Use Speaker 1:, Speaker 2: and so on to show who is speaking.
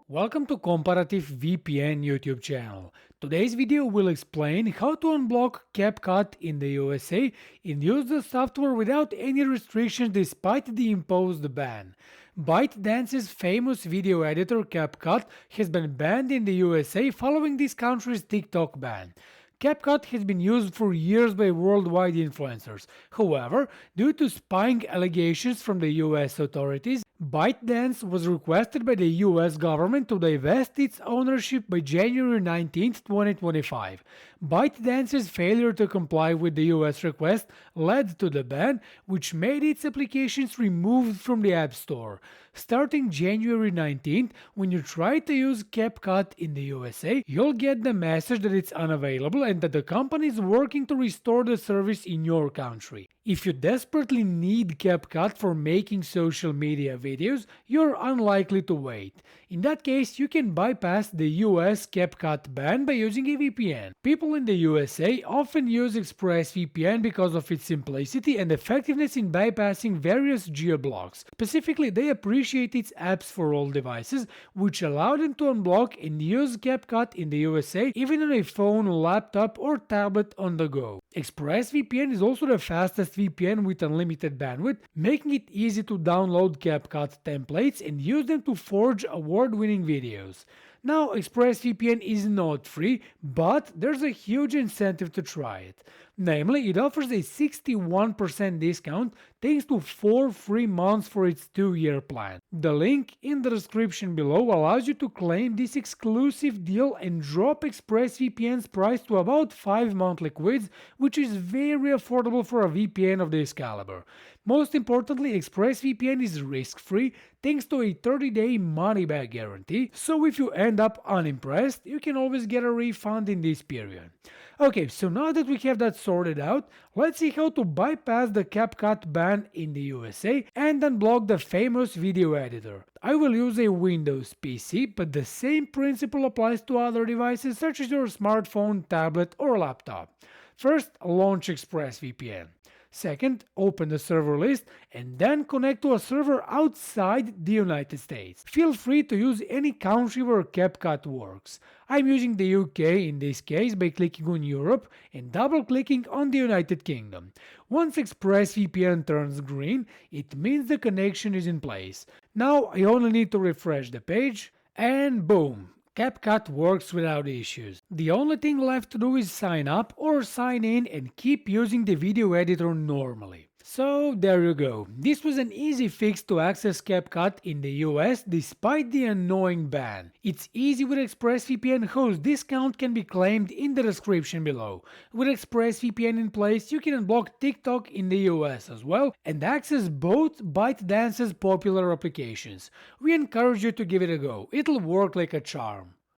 Speaker 1: Welcome to Comparative VPN YouTube channel. Today's video will explain how to unblock CapCut in the USA and use the software without any restrictions despite the imposed ban. ByteDance's famous video editor CapCut has been banned in the USA following this country's TikTok ban. CapCut has been used for years by worldwide influencers. However, due to spying allegations from the US authorities, ByteDance was requested by the US government to divest its ownership by January 19, 2025. ByteDance's failure to comply with the US request led to the ban, which made its applications removed from the App Store. Starting January 19th, when you try to use CapCut in the USA, you'll get the message that it's unavailable and that the company is working to restore the service in your country. If you desperately need CapCut for making social media videos, you're unlikely to wait. In that case, you can bypass the US CapCut ban by using a VPN. People in the USA often use ExpressVPN because of its simplicity and effectiveness in bypassing various geo-blocks. Specifically, they appreciate its apps for all devices, which allow them to unblock and use CapCut in the USA even on a phone, laptop, or tablet on the go. ExpressVPN is also the fastest VPN with unlimited bandwidth, making it easy to download CapCut templates and use them to forge award-winning videos. Now, ExpressVPN is not free, but there's a huge incentive to try it. Namely, it offers a 61% discount thanks to 4 free months for its 2-year plan. The link in the description below allows you to claim this exclusive deal and drop ExpressVPN's price to about 5 monthly quids, which is very affordable for a VPN of this caliber. Most importantly, ExpressVPN is risk-free thanks to a 30-day money-back guarantee, so if you end up unimpressed, you can always get a refund in this period. Okay, so now that we have that sorted out, let's see how to bypass the CapCut ban in the USA and unblock the famous video editor. I will use a Windows PC, but the same principle applies to other devices such as your smartphone, tablet, or laptop. First, launch ExpressVPN. Second, open the server list and then connect to a server outside the United States. Feel free to use any country where CapCut works. I'm using the UK in this case by clicking on Europe and double-clicking on the United Kingdom. Once ExpressVPN turns green, it means the connection is in place. Now I only need to refresh the page and boom! CapCut works without issues. The only thing left to do is sign up or sign in and keep using the video editor normally. So there you go. This was an easy fix to access CapCut in the US despite the annoying ban. It's easy with ExpressVPN, whose discount can be claimed in the description below. With ExpressVPN in place, you can unblock TikTok in the US as well and access both ByteDance's popular applications. We encourage you to give it a go. It'll work like a charm.